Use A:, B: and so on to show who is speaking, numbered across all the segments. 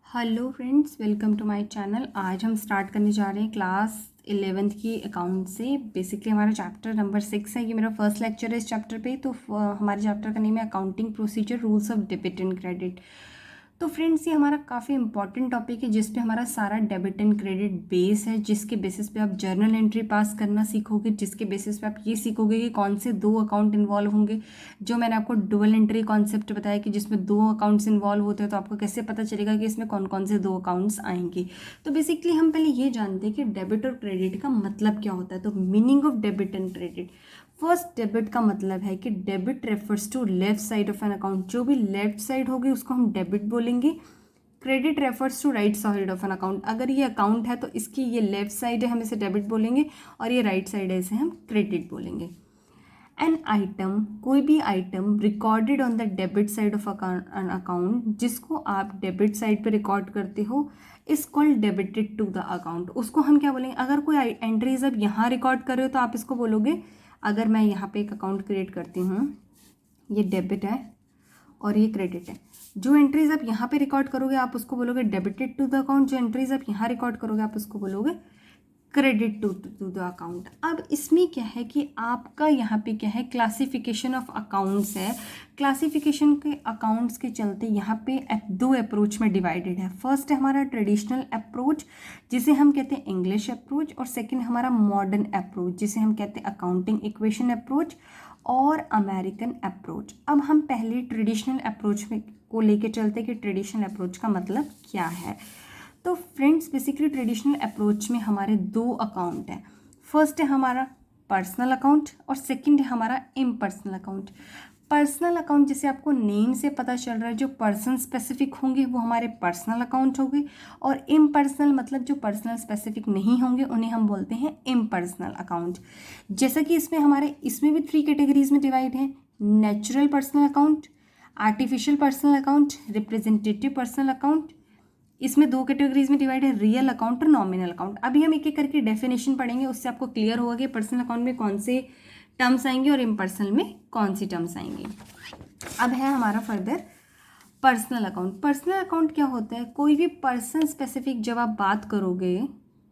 A: Hello friends, welcome to my channel. आज हम start करने जा रहे हैं क्लास 11th की अकाउंट से। बेसिकली हमारा चैप्टर नंबर 6 है। ये मेरा फर्स्ट लेक्चर है इस चैप्टर पे। तो हमारे चैप्टर का नेम है accounting procedure, rules of debit and credit. तो फ्रेंड्स, ये हमारा काफ़ी इंपॉर्टेंट टॉपिक है जिस पे हमारा सारा डेबिट एंड क्रेडिट बेस है, जिसके बेसिस पे आप जर्नल एंट्री पास करना सीखोगे, जिसके बेसिस पे आप ये सीखोगे कि कौन से दो अकाउंट इन्वॉल्व होंगे। जो मैंने आपको डुअल एंट्री कॉन्सेप्ट बताया कि जिसमें दो अकाउंट्स इन्वॉल्व होते हैं, तो आपको कैसे पता चलेगा कि इसमें कौन कौन से दो अकाउंट्स आएंगे। तो बेसिकली हम पहले ये जानते हैं कि डेबिट और क्रेडिट का मतलब क्या होता है। तो meaning of debit and credit. First, debit का मतलब है कि debit refers to left side of an account. जो भी लेफ्ट साइड होगी उसको हम डेबिट बोलेंगे। Credit refers to right side of an account. अगर ये अकाउंट है तो इसकी ये लेफ्ट साइड है, हम इसे डेबिट बोलेंगे, और ये राइट साइड है, इसे हम क्रेडिट बोलेंगे। एन आइटम, कोई भी item recorded on the debit side of an account, जिसको आप डेबिट साइड पे रिकॉर्ड करते हो, is called debited to the account. उसको हम क्या बोलेंगे? अगर कोई एंट्रीज अब यहाँ रिकॉर्ड कर रहे हो तो आप इसको बोलोगे, अगर मैं यहाँ पे एक अकाउंट क्रिएट करती हूँ, ये डेबिट है और ये क्रेडिट है। जो एंट्रीज आप यहाँ पे रिकॉर्ड करोगे आप उसको बोलोगे डेबिटेड टू द अकाउंट। जो एंट्रीज आप यहाँ रिकॉर्ड करोगे आप उसको बोलोगे क्रेडिट टू द अकाउंट। अब इसमें क्या है कि आपका यहाँ पे क्या है, क्लासिफिकेशन ऑफ अकाउंट्स है। क्लासिफिकेशन के अकाउंट्स के चलते यहाँ पे दो अप्रोच में डिवाइडेड है। फर्स्ट है हमारा ट्रेडिशनल अप्रोच, जिसे हम कहते हैं इंग्लिश अप्रोच, और सेकंड हमारा मॉडर्न अप्रोच, जिसे हम कहते हैं अकाउंटिंग इक्वेशन अप्रोच और अमेरिकन अप्रोच। अब हम पहले ट्रेडिशनल अप्रोच में को लेके चलते कि ट्रेडिशनल अप्रोच का मतलब क्या है। तो फ्रेंड्स, बेसिकली ट्रेडिशनल अप्रोच में हमारे दो अकाउंट हैं। फर्स्ट है हमारा पर्सनल अकाउंट और सेकंड है हमारा इम्पर्सनल अकाउंट। पर्सनल अकाउंट, जैसे आपको नेम से पता चल रहा है, जो पर्सन स्पेसिफिक होंगे वो हमारे पर्सनल अकाउंट होंगे, और इम्पर्सनल मतलब जो पर्सनल स्पेसिफिक नहीं होंगे उन्हें हम बोलते हैं इम्पर्सनल अकाउंट। जैसा कि इसमें भी 3 कैटेगरीज में डिवाइड है: natural personal account, artificial personal account, representative personal account. इसमें 2 कैटेगरीज में डिवाइड है, रियल अकाउंट और नॉमिनल अकाउंट। अभी हम एक एक करके डेफिनेशन पढ़ेंगे, उससे आपको क्लियर होगा कि पर्सनल अकाउंट में कौन से टर्म्स आएंगे और इम्पर्सनल में कौन सी टर्म्स आएंगे। अब है हमारा further personal account. Personal account क्या होता है? कोई भी पर्सन स्पेसिफिक जब आप बात करोगे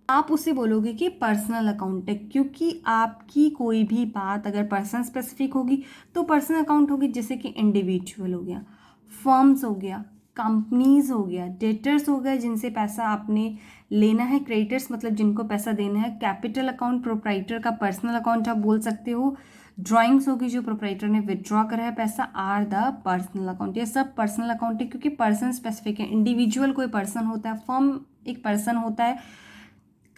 A: आप उसे बोलोगे कि पर्सनल अकाउंट है, क्योंकि आपकी कोई भी बात अगर पर्सन स्पेसिफिक होगी तो पर्सनल अकाउंट होगी। जैसे कि इंडिविजुअल हो गया, फर्म्स हो गया, कंपनीज हो गया, डेटर्स हो गया जिनसे पैसा आपने लेना है, क्रेडिटर्स मतलब जिनको पैसा देना है, कैपिटल अकाउंट प्रोप्राइटर का पर्सनल अकाउंट आप बोल सकते हो, ड्राइंग्स होगी जो प्रोप्राइटर ने विदड्रॉ करा है पैसा, आर द पर्सनल अकाउंट। ये सब पर्सनल अकाउंट है क्योंकि पर्सन स्पेसिफिक है। इंडिविजुअल कोई पर्सन होता है, फर्म एक पर्सन होता है,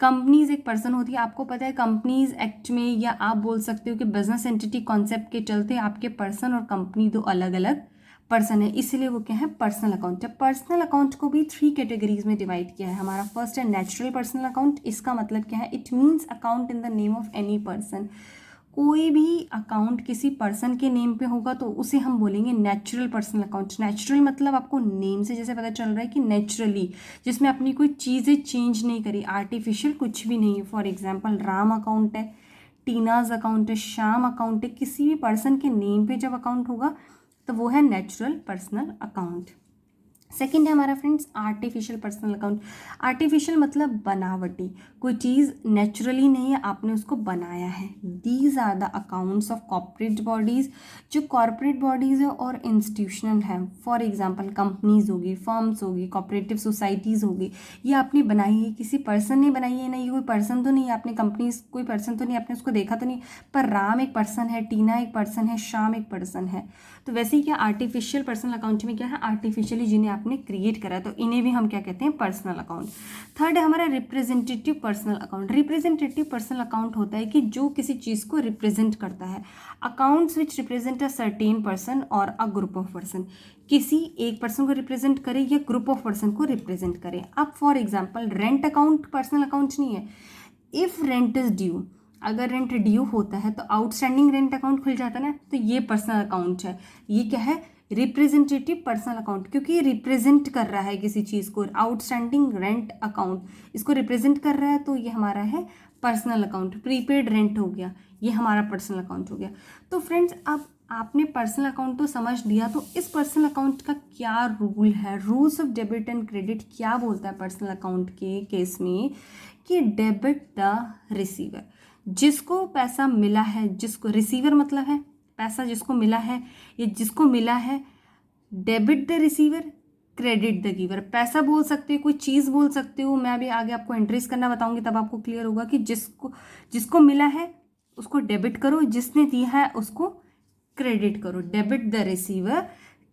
A: कंपनीज एक पर्सन होती है। आपको पता है कंपनीज एक्ट में, या आप बोल सकते हो कि बिजनेस एंटिटी कॉन्सेप्ट के चलते आपके पर्सन और कंपनी दो अलग अलग पर्सन है, इसलिए वो क्या है, पर्सनल अकाउंट है। पर्सनल अकाउंट को भी 3 कैटेगरीज में डिवाइड किया है। हमारा फर्स्ट है नेचुरल पर्सनल अकाउंट। इसका मतलब क्या है? It means account in the name of any person. कोई भी अकाउंट किसी पर्सन के नेम पे होगा तो उसे हम बोलेंगे नेचुरल पर्सनल अकाउंट। नेचुरल मतलब आपको नेम से जैसे पता चल रहा है कि नेचुरली, जिसमें अपनी कोई चीज़ें चेंज नहीं करी, आर्टिफिशियल कुछ भी नहीं है। फॉर एग्जाम्पल राम अकाउंट है, टीनाज अकाउंट है, श्याम अकाउंट है। किसी भी पर्सन के नेम पे जब अकाउंट होगा तो वो है नेचुरल पर्सनल अकाउंट। सेकेंड है हमारा friends artificial personal account. Artificial मतलब बनावटी, कोई चीज़ नेचुरली नहीं है, आपने उसको बनाया है। These are the accounts of corporate bodies, जो कॉर्पोरेट बॉडीज़ है और इंस्टीट्यूशनल हैं। फॉर एग्जांपल कंपनीज होगी, फर्म्स होगी, कॉपरेटिव सोसाइटीज़ होगी। ये आपने बनाई है, किसी पर्सन ने बनाई है। नहीं, कोई पर्सन तो नहीं है, आपने कंपनीज कोई पर्सन तो नहीं, आपने उसको देखा तो नहीं, पर राम एक पर्सन है, टीना एक पर्सन है, श्याम एक पर्सन है। तो वैसे ही क्या आर्टिफिशियल पर्सनल अकाउंट में क्या है, आर्टिफिशियली जिन्हें आपने क्रिएट करा, तो इन्हें भी हम क्या कहते हैं, पर्सनल अकाउंट। थर्ड है हमारा representative personal account. Representative personal account होता है कि जो किसी चीज़ को रिप्रेजेंट करता है। Accounts which represent a certain person और अ ग्रुप ऑफ पर्सन, किसी एक पर्सन को रिप्रेजेंट करे या ग्रुप ऑफ पर्सन को रिप्रेजेंट करे। अब for example rent account personal account नहीं है। इफ़ रेंट इज ड्यू, अगर रेंट ड्यू होता है तो आउटस्टैंडिंग रेंट अकाउंट खुल जाता है ना, तो ये पर्सनल अकाउंट है। ये क्या है, रिप्रेजेंटेटिव पर्सनल अकाउंट, क्योंकि ये रिप्रेजेंट कर रहा है किसी चीज़ को। आउटस्टैंडिंग रेंट अकाउंट इसको रिप्रेजेंट कर रहा है, तो ये हमारा है पर्सनल अकाउंट। प्रीपेड रेंट हो गया, ये हमारा पर्सनल अकाउंट हो गया। तो फ्रेंड्स, अब आपने पर्सनल अकाउंट तो समझ लिया, तो इस पर्सनल अकाउंट का क्या रूल है, rules of debit and credit क्या बोलता है पर्सनल अकाउंट के केस में, कि डेबिट द रिसीवर, जिसको पैसा मिला है, जिसको रिसीवर मतलब है पैसा जिसको मिला है, ये जिसको मिला है, debit the receiver, credit the giver. पैसा बोल सकते हो, कोई चीज़ बोल सकते हो, मैं अभी आगे आपको एंट्रीज करना बताऊंगी तब आपको क्लियर होगा कि जिसको जिसको मिला है उसको डेबिट करो, जिसने दिया है उसको क्रेडिट करो। Debit the receiver,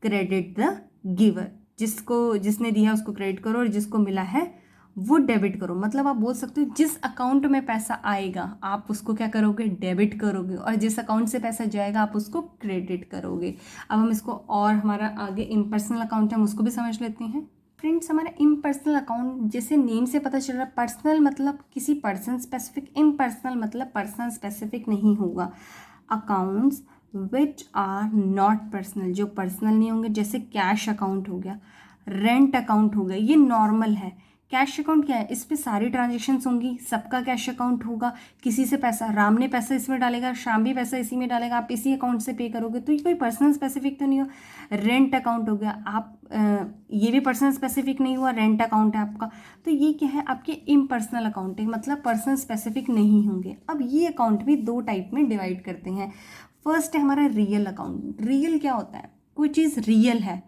A: credit the giver, जिसने दिया उसको क्रेडिट करो और जिसको मिला है वो डेबिट करो। मतलब आप बोल सकते हो जिस अकाउंट में पैसा आएगा आप उसको क्या करोगे, डेबिट करोगे, और जिस अकाउंट से पैसा जाएगा आप उसको क्रेडिट करोगे। अब हम इसको और हमारा आगे इम्पर्सनल अकाउंट है हम उसको भी समझ लेते हैं। फ्रेंड्स, हमारा इम्पर्सनल अकाउंट जैसे नेम से पता चल रहा है, पर्सनल मतलब किसी पर्सन स्पेसिफिक, इम्पर्सनल मतलब पर्सन स्पेसिफिक नहीं होगा। Accounts which are not personal, जो पर्सनल नहीं होंगे, जैसे कैश अकाउंट हो गया, रेंट अकाउंट हो गया, ये नॉर्मल है। कैश अकाउंट क्या है, इस पे सारी ट्रांजेक्शन्स होंगी, सबका कैश अकाउंट होगा, किसी से पैसा, राम ने पैसा इसमें डालेगा, श्याम भी पैसा इसी में डालेगा, आप इसी अकाउंट से पे करोगे, तो ये कोई पर्सनल स्पेसिफिक तो नहीं हो। रेंट अकाउंट हो गया, आप ये भी पर्सनल स्पेसिफिक नहीं हुआ, रेंट अकाउंट है आपका, तो ये क्या है, आपके इम्पर्सनल अकाउंट है, मतलब पर्सनल स्पेसिफिक नहीं होंगे। अब ये अकाउंट भी दो टाइप में डिवाइड करते हैं। फर्स्ट है हमारा रियल अकाउंट। रियल क्या होता है, कोई चीज़ रियल है।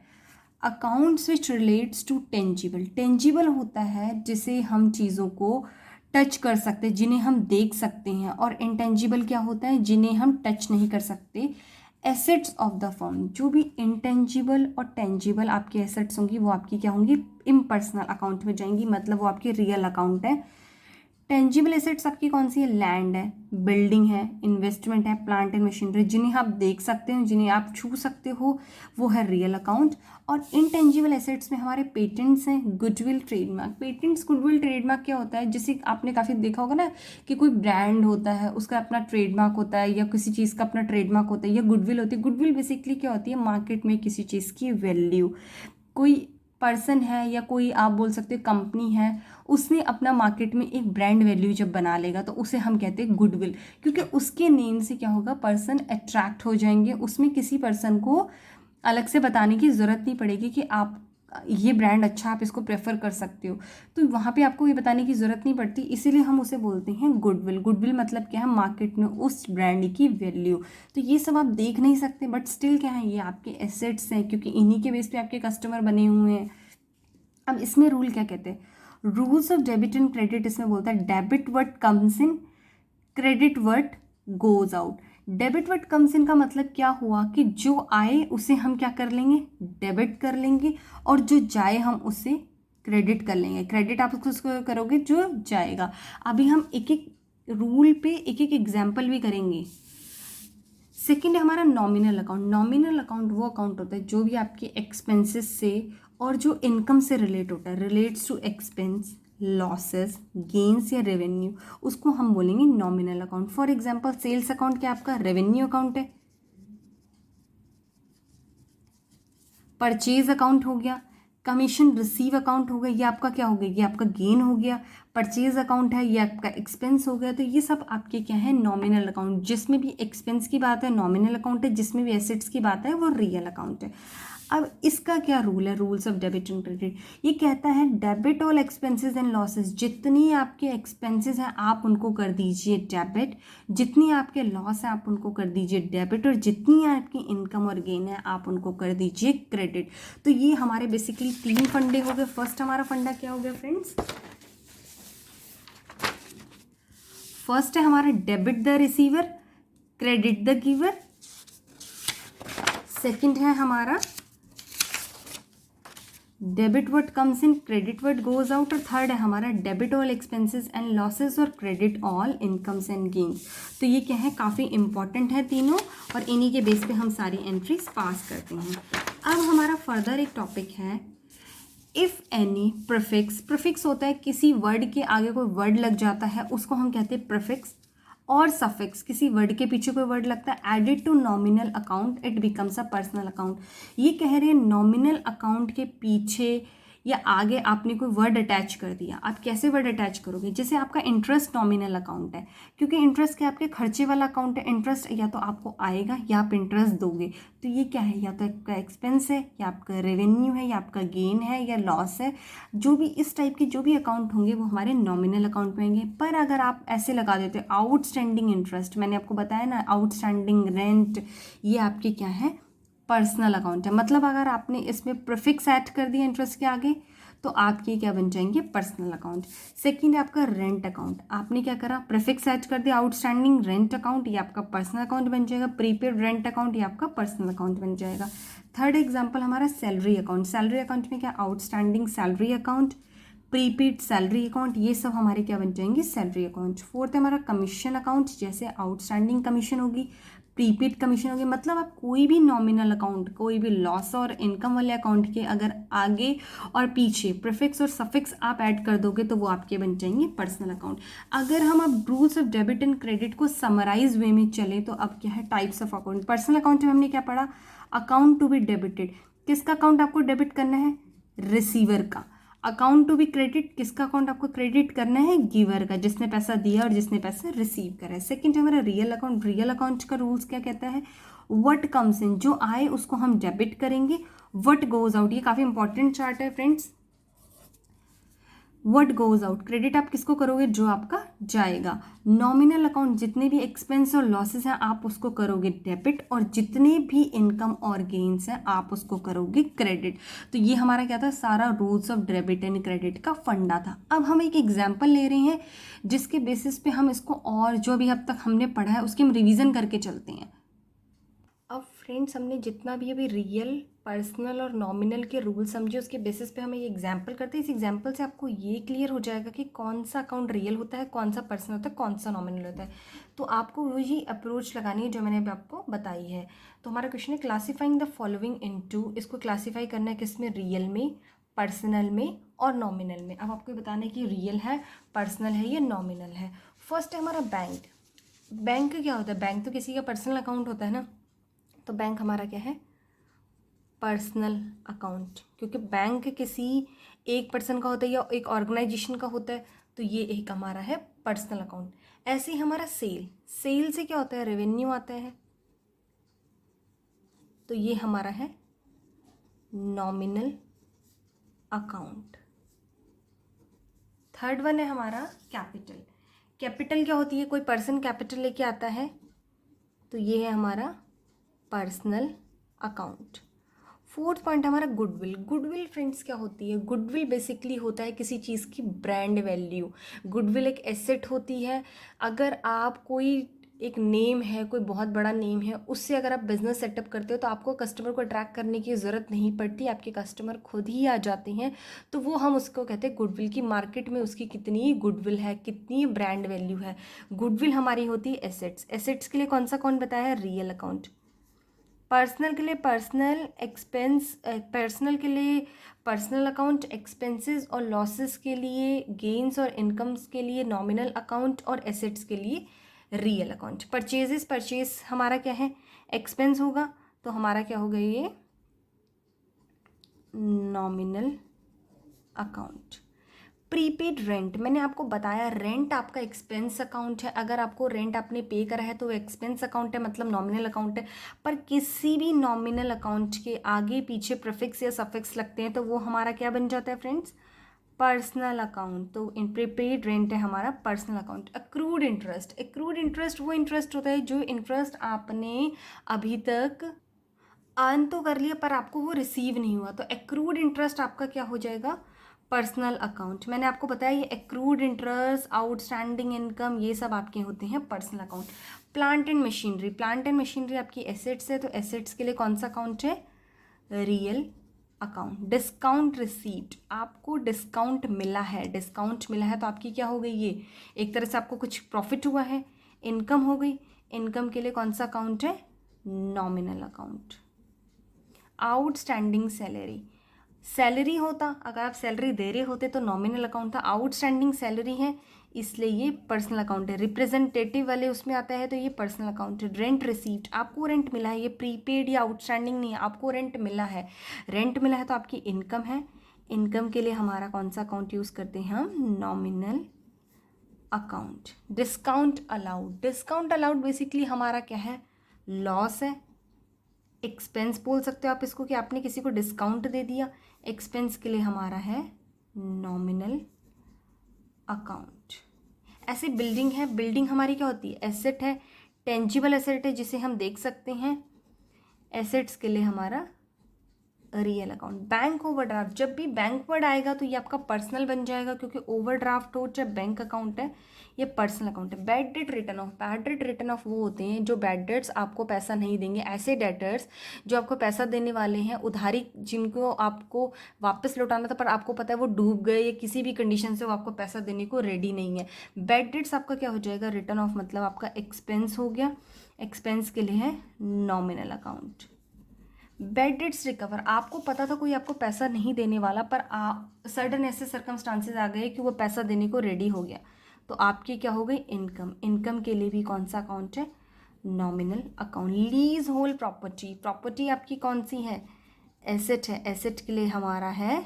A: Accounts which relates to tangible, tangible होता है जिसे हम चीज़ों को टच कर सकते हैं, जिन्हें हम देख सकते हैं, और इंटेंजिबल क्या होता है, जिन्हें हम टच नहीं कर सकते। एसेट्स ऑफ द फर्म, जो भी इंटेंजिबल और टेंजिबल आपकी एसेट्स होंगी वो आपकी क्या होंगी, इम्पर्सनल अकाउंट में जाएंगी, मतलब वो आपकी रियल अकाउंट है। टेंजिबल एसेट्स आपकी कौन सी है, लैंड है, बिल्डिंग है, इन्वेस्टमेंट है, प्लांट एंड मशीनरी, जिन्हें आप देख सकते हो, जिन्हें आप छू सकते हो, वो है रियल अकाउंट। और इनटेंजिबल एसेट्स में हमारे पेटेंट्स हैं, goodwill, trademark. Patents, goodwill, trademark क्या होता है, जैसे आपने काफ़ी देखा होगा ना कि कोई ब्रांड होता है उसका अपना ट्रेडमार्क होता है, या किसी चीज़ का अपना ट्रेडमार्क होता है, या गुडविल होती है। गुडविल बेसिकली क्या होती है, मार्केट में किसी चीज़ की वैल्यू, कोई पर्सन है या कोई आप बोल सकते हो कंपनी है, उसने अपना मार्केट में एक ब्रांड वैल्यू जब बना लेगा तो उसे हम कहते हैं गुडविल, क्योंकि उसके नेम से क्या होगा, पर्सन अट्रैक्ट हो जाएंगे, उसमें किसी पर्सन को अलग से बताने की ज़रूरत नहीं पड़ेगी कि आप ये ब्रांड अच्छा, आप इसको प्रेफर कर सकते हो, तो वहाँ पे आपको ये बताने की ज़रूरत नहीं पड़ती, इसीलिए हम उसे बोलते हैं गुडविल। गुडविल मतलब क्या है, मार्केट में उस ब्रांड की वैल्यू। तो ये सब आप देख नहीं सकते, बट स्टिल क्या है, ये आपके एसेट्स हैं, क्योंकि इन्हीं के बेस पे आपके कस्टमर बने हुए हैं। अब इसमें रूल क्या कहते हैं, rules of debit and credit, इसमें बोलता है debit word comes in, credit word goes out. Debit word comes इन का मतलब क्या हुआ कि जो आए उसे हम क्या कर लेंगे, डेबिट कर लेंगे, और जो जाए हम उसे क्रेडिट कर लेंगे। क्रेडिट आप उसको करोगे जो जाएगा। अभी हम एक एक रूल पे एक एक एग्जाम्पल भी करेंगे। सेकेंड है हमारा नॉमिनल अकाउंट। नॉमिनल अकाउंट वो अकाउंट होता है जो भी आपके एक्सपेंसेस से और जो इनकम से रिलेट होता है, relates to expense, losses, gains या रेवेन्यू, उसको हम बोलेंगे nominal account. For example sales account क्या आपका रेवेन्यू अकाउंट है, परचेज अकाउंट हो गया, कमीशन रिसीव अकाउंट हो गया, ये आपका क्या हो गया, ये आपका गेन हो गया। परचेज अकाउंट है, ये आपका एक्सपेंस हो गया। तो ये सब आपके क्या है, नॉमिनल अकाउंट। जिसमें भी एक्सपेंस की बात है नॉमिनल अकाउंट है, जिसमें भी एसेट्स की बात है वो रियल अकाउंट है। अब इसका क्या रूल है, rules of debit and credit, ये कहता है debit all expenses and losses, जितनी आपके एक्सपेंसेस हैं आप उनको कर दीजिए डेबिट, जितनी आपके लॉस है आप उनको कर दीजिए डेबिट, और जितनी आपकी इनकम और गेन है आप उनको कर दीजिए क्रेडिट। तो ये हमारे बेसिकली तीन फंडे हो गए। फर्स्ट हमारा फंडा क्या हो गया फ्रेंड्स, फर्स्ट है हमारा debit the receiver, credit the giver. Second है हमारा debit word comes in, credit word goes out. और थर्ड है हमारा debit all expenses and losses और credit all incomes and gains. तो ये क्या है, काफ़ी इंपॉर्टेंट है तीनों, और इन्हीं के बेस पे हम सारी एंट्रीज पास करते हैं। अब हमारा फर्दर एक टॉपिक है इफ़ एनी प्रीफिक्स। प्रीफिक्स होता है किसी वर्ड के आगे कोई वर्ड लग जाता है उसको हम कहते हैं प्रीफिक्स। और सफिक्स, किसी वर्ड के पीछे कोई वर्ड लगता है, added to nominal account it becomes a personal account. ये कह रहे हैं नॉमिनल अकाउंट के पीछे या आगे आपने कोई वर्ड अटैच कर दिया। आप कैसे वर्ड अटैच करोगे? जैसे आपका इंटरेस्ट नॉमिनल अकाउंट है, क्योंकि इंटरेस्ट क्या आपके खर्चे वाला अकाउंट है। इंटरेस्ट या तो आपको आएगा या आप इंटरेस्ट दोगे, तो ये क्या है? या तो आपका एक्सपेंस है, या आपका रेवेन्यू है, या आपका गेन है, या लॉस है। जो भी इस टाइप के जो भी अकाउंट होंगे वो हमारे नॉमिनल अकाउंट में होंगे। पर अगर आप ऐसे लगा देते हो आउटस्टैंडिंग इंटरेस्ट, मैंने आपको बताया ना आउटस्टैंडिंग रेंट, ये आपके क्या है? पर्सनल अकाउंट है। मतलब अगर आपने इसमें प्रीफिक्स ऐड कर दिया इंटरेस्ट के आगे तो आपके क्या बन जाएंगे? Personal account. सेकंड है आपका रेंट अकाउंट। आपने क्या करा? प्रीफिक्स ऐड कर दिया आउटस्टैंडिंग रेंट अकाउंट, ये आपका पर्सनल अकाउंट बन जाएगा। प्रीपेड रेंट अकाउंट, ये आपका पर्सनल अकाउंट बन जाएगा। थर्ड एग्जाम्पल हमारा सैलरी अकाउंट। सैलरी अकाउंट में क्या? Outstanding salary account, prepaid salary account, ये सब हमारे क्या बन जाएंगे? Salary account. फोर्थ है हमारा कमीशन अकाउंट। जैसे आउटस्टैंडिंग कमीशन होगी, प्रीपेड कमीशन होगी। मतलब आप कोई भी नॉमिनल अकाउंट, कोई भी लॉस और इनकम वाले अकाउंट के अगर आगे और पीछे प्रीफिक्स और सफिक्स आप ऐड कर दोगे तो वो आपके बन जाएंगे पर्सनल अकाउंट। अगर हम अब rules of debit and credit को समराइज वे में चले तो अब क्या है? Types of account. Personal account में हमने क्या पढ़ा? Account to be debited. किसका अकाउंट आपको डेबिट करना है? रिसीवर का। अकाउंट टू बी क्रेडिट, किसका अकाउंट आपको क्रेडिट करना है? गिवर का, जिसने पैसा दिया और जिसने पैसा रिसीव करा है। सेकंड है हमारा रियल अकाउंट। रियल अकाउंट का रूल्स क्या कहता है? व्हाट कम्स इन, जो आए उसको हम डेबिट करेंगे। व्हाट गोज आउट, ये काफी इंपॉर्टेंट चार्ट है friends. What goes out, credit आप किसको करोगे? जो आपका जाएगा। नॉमिनल अकाउंट, जितने भी एक्सपेंस और लॉसेस हैं आप उसको करोगे डेबिट, और जितने भी इनकम और गेन्स हैं आप उसको करोगे क्रेडिट। तो ये हमारा क्या था? सारा rules of debit and credit का फंडा था। अब हम एक एग्जाम्पल ले रहे हैं जिसके बेसिस पे हम इसको और जो भी अब तक हमने पढ़ा है उसकी हम रिविजन करके चलते हैं। अब फ्रेंड्स हमने जितना भी अभी रियल, पर्सनल और नॉमिनल के रूल समझे उसके बेसिस पे हमें ये एग्जाम्पल करते हैं। इस एग्जाम्पल से आपको ये क्लियर हो जाएगा कि कौन सा अकाउंट रियल होता है, कौन सा पर्सनल होता है, कौन सा नॉमिनल होता है। तो आपको वही अप्रोच लगानी है जो मैंने अभी आपको बताई है। तो हमारा क्वेश्चन है क्लासीफाइंग द फॉलोइंग इनटू, इसको क्लासीफाई करना है किस में? रियल में, पर्सनल में और नॉमिनल में। अब आपको बताना है कि रियल है, पर्सनल है या नॉमिनल है। फर्स्ट है हमारा बैंक। बैंक क्या होता है? बैंक तो किसी का पर्सनल अकाउंट होता है ना, तो बैंक हमारा क्या है? Personal account. क्योंकि बैंक किसी एक पर्सन का होता है या एक ऑर्गेनाइजेशन का होता है, तो ये एक हमारा है पर्सनल अकाउंट। ऐसे ही हमारा सेल, सेल से क्या होता है? रेवेन्यू आता है, तो ये हमारा है नॉमिनल अकाउंट। थर्ड वन है हमारा कैपिटल। कैपिटल क्या होती है? कोई पर्सन कैपिटल लेके आता है, तो ये है हमारा पर्सनल अकाउंट। फोर्थ पॉइंट हमारा गुडविल। गुडविल फ्रेंड्स क्या होती है? गुडविल बेसिकली होता है किसी चीज़ की ब्रांड वैल्यू। गुडविल एक एसेट होती है। अगर आप कोई एक नेम है, कोई बहुत बड़ा नेम है, उससे अगर आप बिजनेस सेटअप करते हो तो आपको कस्टमर को अट्रैक्ट करने की ज़रूरत नहीं पड़ती, आपके कस्टमर खुद ही आ जाते हैं। तो वो हम उसको कहते हैं गुडविल की। मार्केट में उसकी कितनी गुडविल है, कितनी ब्रांड वैल्यू है। गुडविल हमारी होती है एसेट्स। एसेट्स के लिए कौन सा अकाउंट बताया है? Real account. पर्सनल के लिए पर्सनल एक्सपेंस, पर्सनल के लिए पर्सनल अकाउंट। एक्सपेंसेस और लॉसेस के लिए, गेन्स और इनकम्स के लिए नॉमिनल अकाउंट, और एसेट्स के लिए रियल अकाउंट। परचेजेस, परचेज हमारा क्या है? एक्सपेंस होगा, तो हमारा क्या होगा? ये नॉमिनल अकाउंट। प्रीपेड रेंट, मैंने आपको बताया रेंट आपका एक्सपेंस अकाउंट है। अगर आपको रेंट आपने पे करा है तो वो एक्सपेंस अकाउंट है, मतलब नॉमिनल अकाउंट है। पर किसी भी नॉमिनल अकाउंट के आगे पीछे प्रीफिक्स या सफिक्स लगते हैं तो वो हमारा क्या बन जाता है फ्रेंड्स? Personal account. तो इन प्रीपेड रेंट है हमारा personal account. Accrued interest, accrued interest वो इंटरेस्ट होता है जो इंटरेस्ट आपने अभी तक अर्न तो कर लिया पर आपको वो रिसीव नहीं हुआ, तो एक्रूड इंटरेस्ट आपका क्या हो जाएगा? Personal account. मैंने आपको बताया ये एक्रूड इंटरेस्ट, आउटस्टैंडिंग इनकम, ये सब आपके होते हैं personal account. Plant and machinery, plant and machinery आपकी एसेट्स है, तो एसेट्स के लिए कौन सा अकाउंट है? Real account. डिस्काउंट रिसीव्ड, आपको डिस्काउंट मिला है, डिस्काउंट मिला है तो आपकी क्या हो गई? ये एक तरह से आपको कुछ प्रॉफिट हुआ है, इनकम हो गई। इनकम के लिए कौन सा अकाउंट है? Nominal account. Outstanding salary, salary होता, अगर आप सैलरी दे रहे होते तो नॉमिनल अकाउंट था। आउटस्टैंडिंग सैलरी है इसलिए ये पर्सनल अकाउंट है। रिप्रेजेंटेटिव वाले उसमें आता है तो ये पर्सनल अकाउंट है। रेंट रिसीव्ड, आपको रेंट मिला है, ये प्रीपेड या आउटस्टैंडिंग नहीं है, आपको रेंट मिला है। रेंट मिला है तो आपकी इनकम है। इनकम के लिए हमारा कौन सा अकाउंट यूज़ करते हैं हम? Nominal account. Discount allowed, discount allowed basically हमारा क्या है? लॉस है। एक्सपेंस बोल सकते हो आप इसको कि आपने किसी को डिस्काउंट दे दिया। एक्सपेंस के लिए हमारा है नॉमिनल अकाउंट। ऐसे बिल्डिंग है, बिल्डिंग हमारी क्या होती है? एसेट है, टेंजिबल एसेट है जिसे हम देख सकते हैं। एसेट्स के लिए हमारा रियल अकाउंट। बैंक ओवरड्राफ्ट, जब भी बैंक वर्ड आएगा तो ये आपका पर्सनल बन जाएगा, क्योंकि ओवरड्राफ्ट हो चाहे बैंक अकाउंट है, ये पर्सनल अकाउंट है। Bad debt return of, bad debt return of वो होते हैं जो बैड डेट्स आपको पैसा नहीं देंगे। ऐसे डेटर्स जो आपको पैसा देने वाले हैं, उधारी जिनको आपको वापस लौटाना था पर आपको पता है वो डूब गए या किसी भी कंडीशन से वो आपको पैसा देने को रेडी नहीं है। बैड डेट्स आपका क्या हो जाएगा? रिटर्न ऑफ, मतलब आपका एक्सपेंस हो गया। एक्सपेंस के लिए है nominal account. Bad debts recover, आपको पता था कोई आपको पैसा नहीं देने वाला पर सडन ऐसे सर्कमस्टांसेस आ गए कि वो पैसा देने को रेडी हो गया, तो आपकी क्या हो गई? इनकम। इनकम के लिए भी कौन सा अकाउंट है? Nominal account. Lease hold property, property आपकी कौन सी है? एसेट है। एसेट के लिए हमारा है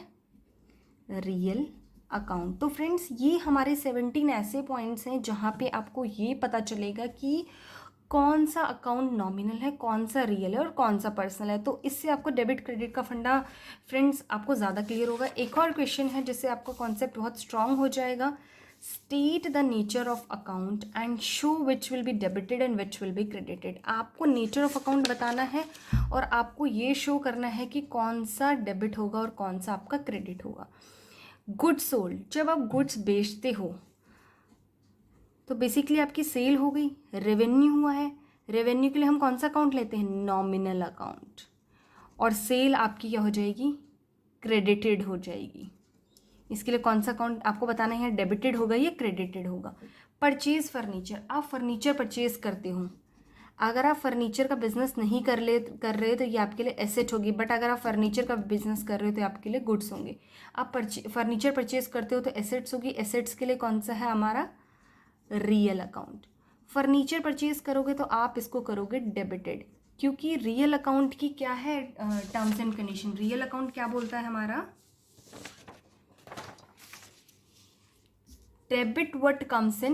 A: रियल अकाउंट। तो फ्रेंड्स ये हमारे 17 ऐसे पॉइंट्स हैं जहाँ पे आपको ये पता चलेगा कि कौन सा अकाउंट नॉमिनल है, कौन सा रियल है और कौन सा पर्सनल है। तो इससे आपको डेबिट क्रेडिट का फंडा फ्रेंड्स आपको ज़्यादा क्लियर होगा। एक और क्वेश्चन है जिससे आपका कॉन्सेप्ट बहुत स्ट्रांग हो जाएगा। State the nature of account and show which will be debited and which will be credited. आपको नेचर ऑफ अकाउंट बताना है और आपको ये शो करना है कि कौन सा डेबिट होगा और कौन सा आपका क्रेडिट होगा। गुड्स सोल्ड, जब आप गुड्स बेचते हो तो बेसिकली आपकी सेल हो गई, रेवेन्यू हुआ है। रेवेन्यू के लिए हम कौन सा अकाउंट लेते हैं? Nominal account. और सेल आपकी क्या हो जाएगी? क्रेडिटेड हो जाएगी। इसके लिए कौन सा अकाउंट आपको बताना है? डेबिटेड होगा या क्रेडिटेड होगा। परचेज फर्नीचर, आप फर्नीचर परचेज करते हो। अगर आप फर्नीचर का बिजनेस नहीं कर रहे हो तो ये आपके लिए एसेट होगी, बट अगर आप फर्नीचर का बिजनेस कर रहे हो तो आपके लिए गुड्स होंगे। आप फर्नीचर परचेज करते हो तो एसेट्स होगी। एसेट्स के लिए कौन सा है हमारा? Real account. फर्नीचर परचेज करोगे तो आप इसको करोगे डेबिटेड, क्योंकि रियल अकाउंट की क्या है terms and condition? Real account क्या बोलता है हमारा? Debit what comes in,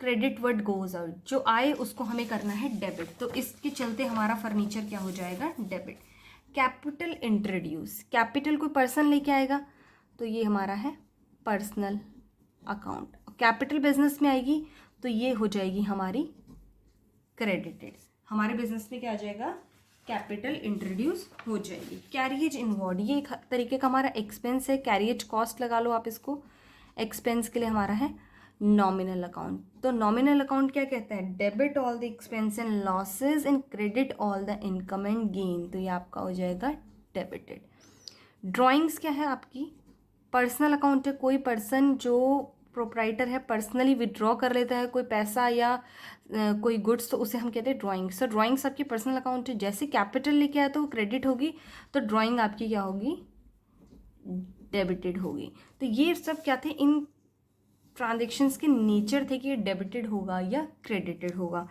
A: credit what goes out. जो आए उसको हमें करना है डेबिट, तो इसके चलते हमारा फर्नीचर क्या हो जाएगा? डेबिट। कैपिटल इंट्रोड्यूस, कैपिटल कोई पर्सन लेके आएगा तो ये हमारा है पर्सनल अकाउंट। कैपिटल बिजनेस में आएगी तो ये हो जाएगी हमारी क्रेडिटेड। हमारे बिजनेस में क्या आ जाएगा? कैपिटल इंट्रोड्यूस हो जाएगी। कैरिएज इनवर्ड, ये एक तरीके का हमारा एक्सपेंस है। कैरिएज कॉस्ट लगा लो आप इसको। एक्सपेंस के लिए हमारा है नॉमिनल अकाउंट। तो नॉमिनल अकाउंट क्या कहता है? Debit all the expense and losses and credit all the income and gain, तो ये आपका हो जाएगा डेबिटेड। ड्राइंग्स क्या है आपकी? पर्सनल अकाउंट है। कोई पर्सन जो प्रोप्राइटर है पर्सनली विड्रॉ कर लेता है कोई पैसा या कोई गुड्स, तो उसे हम कहते हैं ड्राइंग्स। तो ड्राइंग्स आपकी पर्सनल अकाउंट है। जैसे कैपिटल लेके आया तो क्रेडिट होगी, तो ड्राइंग आपकी क्या होगी? डेबिटेड होगी। तो ये सब क्या थे? इन ट्रांजेक्शन्स के नेचर थे कि ये डेबिटेड होगा या क्रेडिटेड होगा।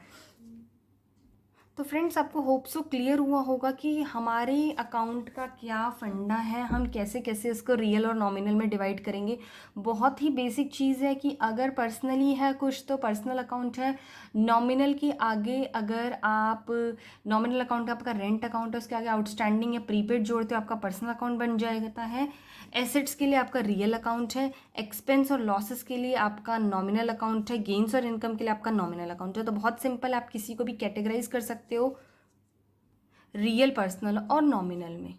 A: तो फ्रेंड्स आपको होप सो क्लियर हुआ होगा कि हमारे अकाउंट का क्या फंडा है, हम कैसे कैसे इसको रियल और नॉमिनल में डिवाइड करेंगे। बहुत ही बेसिक चीज़ है कि अगर पर्सनली है कुछ तो पर्सनल अकाउंट है। नॉमिनल के आगे अगर आप नॉमिनल अकाउंट आपका रेंट अकाउंट है, उसके आगे आउटस्टैंडिंग या प्रीपेड जोड़ते हो आपका पर्सनल अकाउंट बन जाता है। एसेट्स के लिए आपका रियल अकाउंट है। एक्सपेंस और लॉसेस के लिए आपका नॉमिनल अकाउंट है। गेन्स और इनकम के लिए आपका नॉमिनल अकाउंट है। तो बहुत सिंपल, आप किसी को भी कैटेगराइज कर सकते हो रियल, पर्सनल और नॉमिनल में।